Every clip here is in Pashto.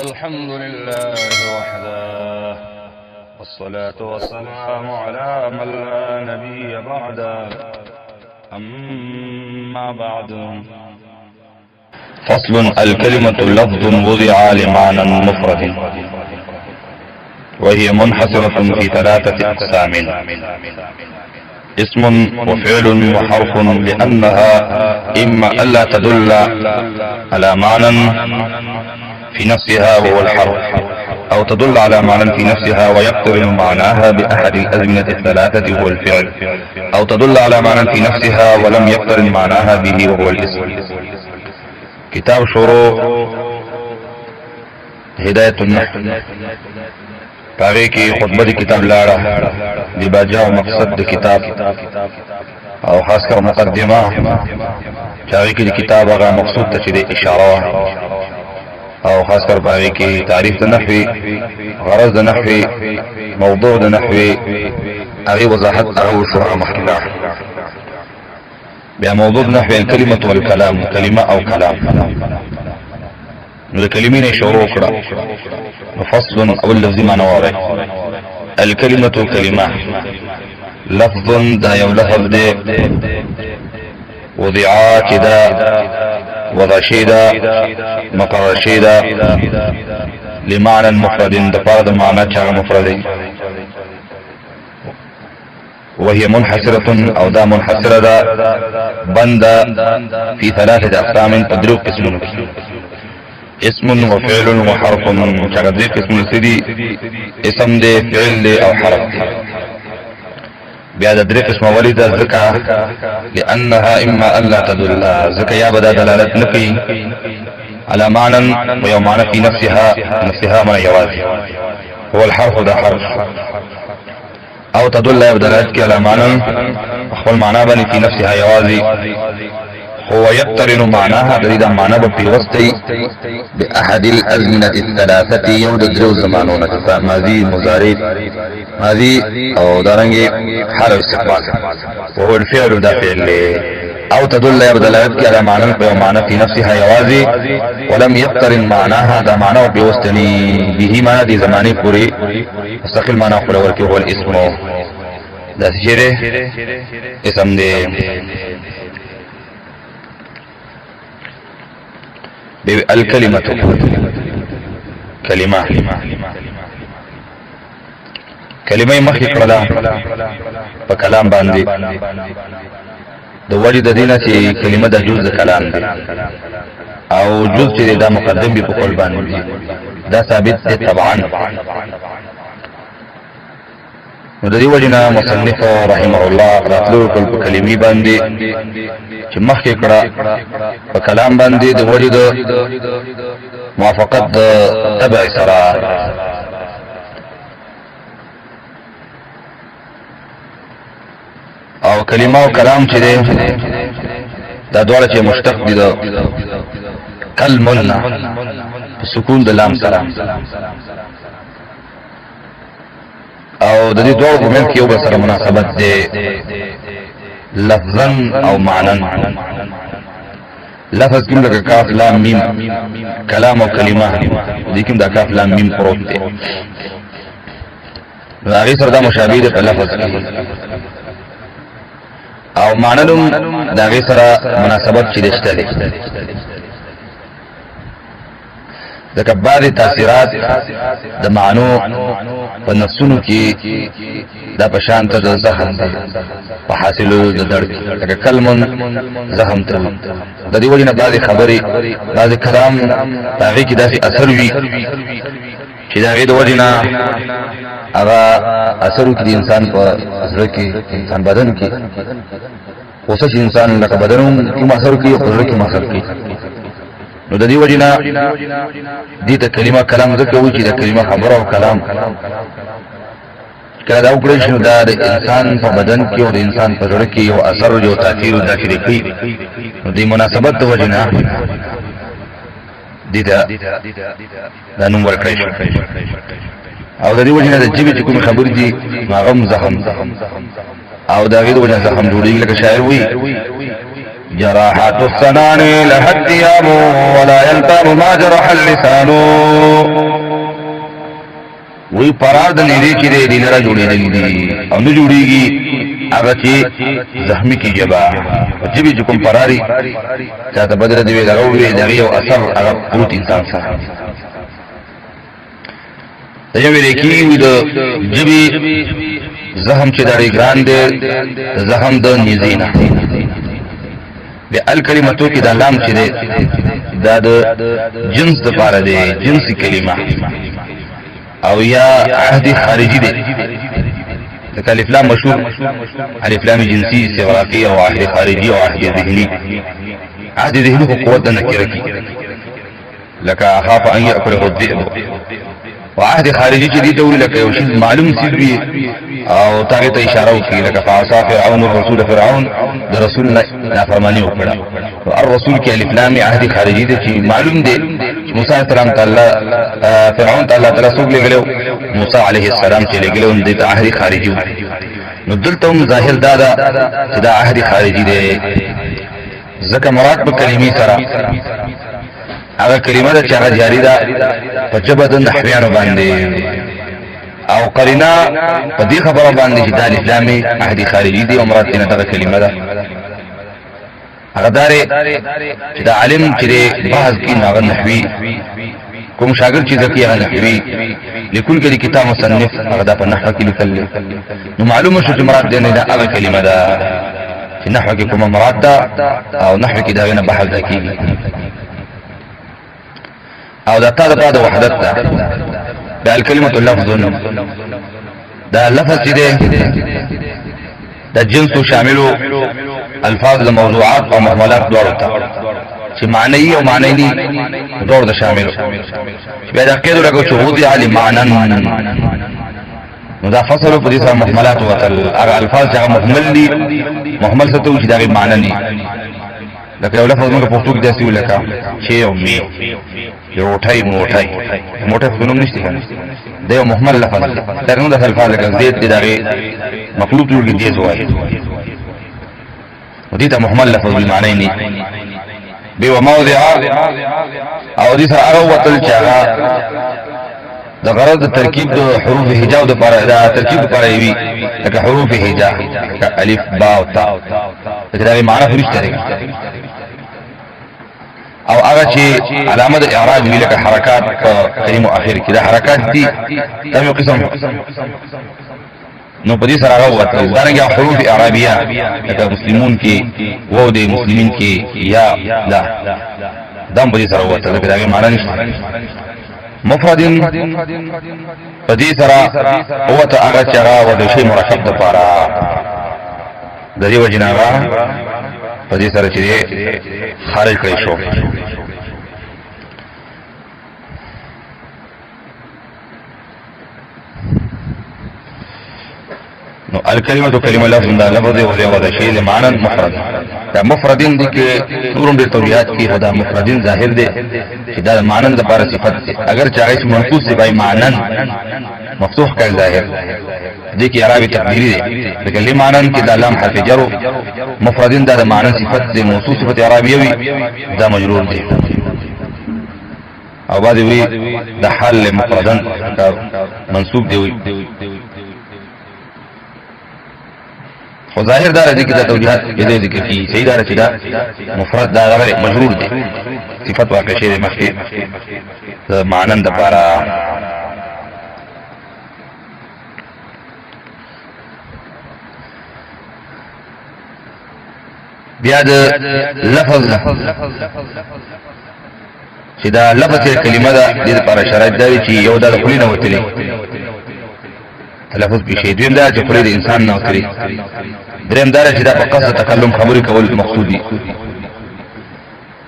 الحمد لله وحده والصلاة والسلام على من لا نبي بعده أما بعد. فصل. الكلمة لفظ وضع لمعنى مفرد وهي منحصرة في ثلاثة أقسام: اسم وفعل وحرف، لأنها إما ألا تدل على معنى في نفسها وهو الحرف، أو تدل على معنى في نفسها ويقترن معناها بأحد الأزمنة الثلاثة وهو الفعل، أو تدل على معنى في نفسها ولم يقترن معناها به وهو الاسم. كتاب شروع هداية النحو، پاگے کی خطبہ دی کتاب لارا دی باجا و مقصد دی کتاب او خاص کر مقدمہ چاگے کی دی کتاب اگا مقصود تا چی اشارہ او خاص کر پاگے کی تعریف دا نحوی، غرض دا نحوی، موضوع دا نحوی، اغی وضاحت اغو شرع محکلہ. بیا موضوع دا نحوی الکلمة والکلام، کلمہ او کلام. نو کلمین شروع کرا. فصل اول لفظی معنی واره. الکلمة کلمہ لفظ دا یو لفظ دے وضعا چی دا وضع دا مقرر دا لمعنى مفرد دا پارد معنی چاگ مفرد، وهي منحصرة او دا منحصرة دا بند في ثلاثة اقسام تدريب قسم: اسم وفعل وحرف. چاگدری قسم سیدی اسم دے، فعل دے او حرف دے. بیا دا دری قسم ولی دا ذکا لأنها اما ان لا تدل، ذکا یا بدا دلالت نکی على معنى ويو معنى في نفسها من يوازي هو الحرف دا حرف، او تدل یا بدلالت کی على معنى اخوال معنى بني في نفسها يوازي هو يقترن معناها دريدا معنى بفيوستي بأحد الأزمنة الثلاثة يود درو زمانون، ماضي مضارع ماضي او دارنگي حال استقبال، وهو الفعل دا فعل، او تدل يبدلت على معنى بمعنى في نفسها يوازي ولم يقترن معناها دا معنى بيوستني به معنى دي زماني پوری مستقل معنى خلا ورکی هو الاسم دا سجره اسم دي. الکلمة کلمہ کلمہ مخی کرلا پا کلام باندی دو وجد دینا چی کلمہ دا جز دا کلام دی او جز چی دا مقدم بی پا قول باندی دا ثابت دی طبعا. ندی وجنا مصنف رحمه الله راتلو کل پا کلمی باندی چی مخی کرا پا کلام باندی دو وجد موافقت تبع سرا او کلمه و کلام چی دی دا دوارا چی مشتق دی دا کلمنا سکون دا لام سرا او د دې دوه په منځ کې یو بل سره مناسبت دی لفظا او معنا. لفظ کوم لکه کاف لام میم، کلام او کلمه دې کوم دا کاف لام میم پروت دی، هغه سره دا مشابه دی په لفظ کې، او معنا دا هغه سره مناسبت چې دشته دی. ذکر بعض تاثیرات د معنو په نفسونو کې دا پشان ته د زخم په حاصلو د درد لکه کلمون زخم ته د دې وجه نه بعض خبرې بعض کلام هغه کې داسې اثر وي چې دا غي د وجه نه هغه اثر کوي د انسان په زړه کې، انسان بدن کې اوسه چې انسان لکه بدنوم کې اثر کوي او زړه کې اثر کوي. نو د دې وجنا دې ته کلمه کلام ذکر وی چې د کلمه خبره او کلام کله دا وګړي چې دا د انسان په بدن کې او د انسان په زړه کې یو اثر او یو تاثیر داخلي کوي. نو دې مناسبت د وجنا دې دا نوم ورکړی او د دې وجنا د جیب چې کوم خبر دي ماغم زخم او دا غي د وجنا زخم جوړیږي لکه شاعر وی جراحات السنان لها الثياب ولا ينتاب ما جرح اللسان. وی پرار د نیری چې دی لره جوړېدلی دي او نه جوړېږي هغه چې زخمی کی جبا جبی چې کوم پراري چاته بدر دی وی دغه وی دغه یو اثر هغه پروت انسان سره دا ویل کېږي د جبی زخم چې دړي ګران دی زخم د نیزینا د الکلمتو کې د لام چې دی دا د جنس د پاره دی جنسي کلمه او یا عهد خارجي دی لکه الف لام مشهور الف لام جنسي استغراقي او عهد خارجي او عهد ذهني. عهد ذهني هو قوه نکره کی لکه اخاف ان ياكله الذئب، وعهد خارجي چې دي ډول لکه یو شی معلوم سي او تاغه ته اشاره وکړي لکه فاصا فرعون الرسول فرعون د رسول نافرمانی وکړه. الرسول کې الف لام عهد خارجي دي چې معلوم دي موسی السلام تعالی فرعون تعالی رسول لګلو موسی عليه السلام چې لګلو د عهد خارجي. نو دلته هم ظاهر دادا چې دا عهد خارجي دی ځکه مراد په کلمې سره هغه کلمه ده چې هغه جاری ده په جبه د نحویانو باندې او قرینه په دې خبره باندې چې دا اسلامي عهد خارجي دی او مراد نه دغه کلمه ده. هغه داري چې دا عالم چې بحث کوي هغه نحوي کوم شاګرد چې ذکی هغه نحوي لیکل کې کتاب مصنف هغه د په نحو کې لیکل نو معلومه شو چې مراد دی نه دا هغه کلمه ده چې نحو کې کوم مراد ده او نحو کې دا نه بحث کوي او دا تا دا وحدت دا الكلمة اللفظ دا اللفظ چې دی دا جنس شاملو الفاظ الموضوعات او محمولات دوارو تا چې معنی او معنی دي دوار دا شاملو بیا دا قیدو لکو چې وضع لمعنن نو دا فصلو په دې سره محمولات وتل هغه الفاظ چې هغه محمل دي محمل څه ته چې دا معنی دي لکه یو لفظ موږ په پښتو کې داسې ولکه چې او می یو ټای موټای موټه په نوم نشته کنه دا یو محمل لفظ دا نو د الفاظ لکه زید دې دغه مخلوق جوړ کې دي زوای ودي ته محمل لفظ بالمعنی نه به موضع او دې سره هغه وتل چې هغه د غرض د ترکیب د حروف هجاء د لپاره دا ترکیب لپاره وي لکه حروف هجاء الف با او تا دا معنی فرشته دي او هغه چې علامه د اعراب وی لکه حرکات په کلمو اخر کې دا حرکات دي دا یو قسم نو په دې سره هغه وته دا نه حروف اعرابيه لکه مسلمون کې وو دي مسلمین کې یا لا دا په دې سره وته دا معنی نشته. مفرد په دې سره وته هغه چې هغه د شی مرکب د لپاره د دې وجناغه په دې سره چې خارج کړی شو. نو الکلمه کلمه لفظ دا لفظ او دا شی د معنی مفرد دا مفردین دي کې نورم د توریات کې خدا مفردین ظاهر دي چې دا معنی د لپاره صفت دي اگر چا اسم منقوص دی بای معنی مفتوح کړي ظاهر دي کې عربي تقديري دي لکه لمعنی کې دا لام حرف جر مفردین دا د معنی صفت دي موصوف صفت عربیه وي دا مجرور دي او بعد وی د حال مفردن منصوب دی وي خو ظاهر دار دي کې د توجيهات کې دي ذکر کی صحیح دار چې دا مفرد دا غیر مجرور دي صفت واقع شی مخکې معنی د لپاره. بیا د لفظ چې دا لفظ کلمه ده د لپاره شرایط دی چې یو د خپل نه وتلی تلفظ به شی دویم دا چې خپل د انسان نه وتلی دریم دا چې دا په قصد تکلم خبرې کول مقصودی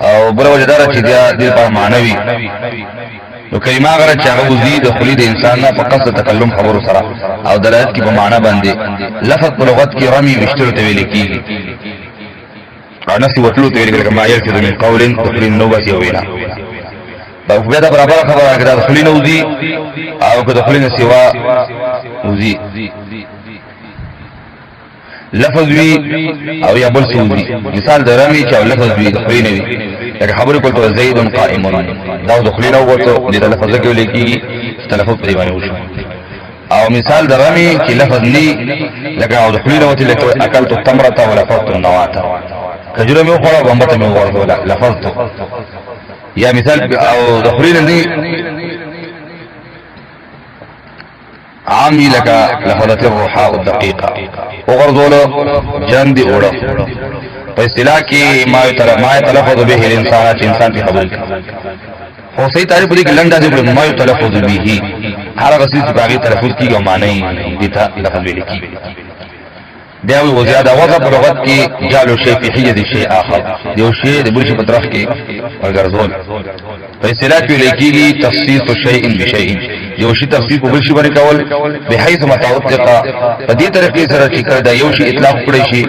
او بل وجه دا چې دا د لپاره معنوي نو کلمه غره چې هغه وزي د خپل د انسان نه په قصد تکلم خبرو سره او دلالت کې په معنا باندې لفظ په لغت کې رمي وشتل ته ویل کیږي او نفسي وتلو ته ویل کما يلفظ من قول تخرج نوبه وینا دا په دا برابر خبره کړه د خپل نوزي او که د خپل سیوا وزي لفظ وی او یا بل سوزی مثال د رمی چې لفظ وی د خلی نه وی لکه خبرې کول ته زید قائم دا د خلی نه وته د لفظ کې لیکي تلفظ په دی باندې وشو او مثال د رمی چې لفظ نی لکه او د خلی نه وته لکه اکلت التمره ولا فقط النوات کجوره مې خوړه بمبته مې ورته لفظ یا مثال او د خلی نه دی عامي لك لفظت الروحاء الدقيقة وغرضوله جند اوڑا فاصطلاح کی ما يتلفظ به الانسان انسان في خبر هو صحیح تعریف دی کہ لنڈا دی ما يتلفظ به هر غسیل چې باغی تلفظ کیږي معنی دیتا لفظ ویل کی بیا وی زیاده وضع په لغت کې جعل شیء فی حیز شیء آخر یو شی د بل شي په طرف کې ورګرځول په اصطلاح کې لیکيږي تخصیص شیء بشیء یو شی تخصیص په بل شي باندې کول بحيث متوقع په دې طریقې سره چې کړه دا یو شی اطلاق کړی شي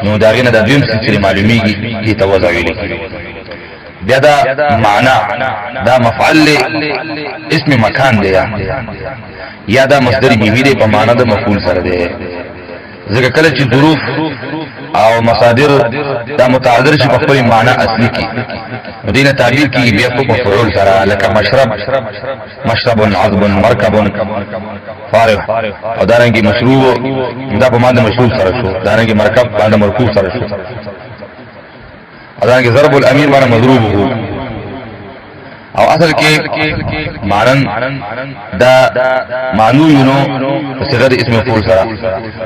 نو دا غینه د دویم سلسله معلومیږي چې توضع ویل بیا دا معنا دا مفعل اسم مکان دی یا دا مصدر میوی دی په معنا د مفعول سره دی ځکه کله چې ظروف او مصادر دا متعذر شي په خپل معنا اصلي کې دینه تعبیر کې بیا په مفعول سره لکه مشرب عذب مرکب فارغ او دارنګي مشروب دا په معنی مشروب سره شو دارنګي مرکب باندې مرکوب سره شو دارنګي ضرب الامیر باندې مضروب هو او اصل کې مانن دا مانو یونو صيغه اسم مفعول سره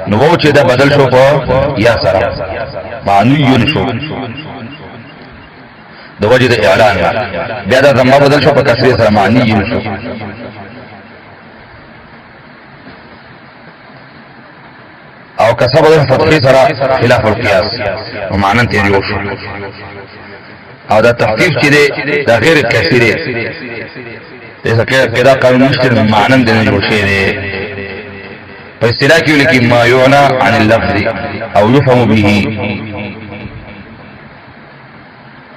نو وو چې دا بدل شو په یا سره مانو یون شو د وجه د اعلان بیا دا ضمه بدل شو په کسره سره معنی یون شو او کسب بدل فتحې سره خلاف القياس ومعنن تیری وشو او دا تخفیف چې دا غیر کثیر دی ځکه کدا قانون نشته معنی د نه جوړ شي دی په اصطلاح کې لیکي ما یعنا عن اللفظ او يفهم به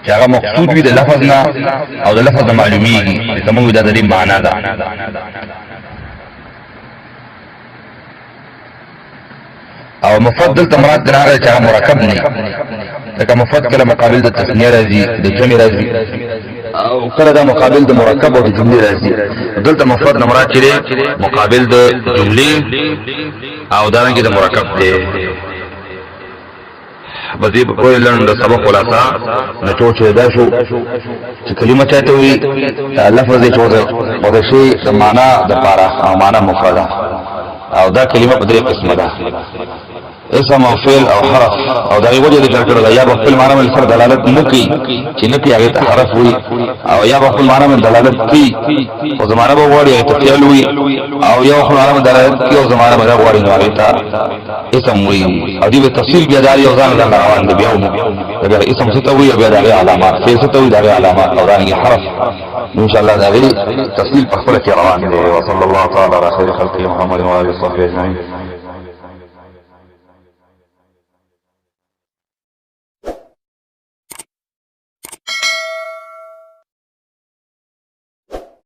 چې هغه مقصود وي د لفظ نه او د لفظ معلومیږي چې موږ دا د دې معنا ده او مفضل تمرات دراغه چې مرکب نه لکه مفرد کله مقابل د تثنیه راځي د جمع راځي او کله دا مقابل د مرکب او د جملې راځي دلته مفرد مراد چې مقابل د جملې او دارنګه د مرکب دی بځي په کوم لند سبق خلاصہ نچو چې دا شو چې کلمه چاته وي لفظ یې چوره او د شی د معنا د پاره او معنا مفرد او دا کلمه په دې قسمه ده اسم او فعل او حرف او دا یو وجه ذکر کړل یا په خپل معنا باندې سره دلالت نکي چې نکي هغه ته حرف وي او یا په خپل معنا باندې دلالت کوي او زمانه به وړي ته فعل وي او یا په خپل معنا باندې دلالت کوي او زمانه به وړي نو هغه ته اسم وي او دې په تفصیل بیا داري او ځان الله روان دی بیا دا اسم څه ته وي بیا دا علامات څه ته وي دا علامات او دا حرف ان شاء الله دا غي تفصیل په خپل کې روان دی وصلی الله تعالی علی خیر خلق محمد و علیه وصحبه اجمعین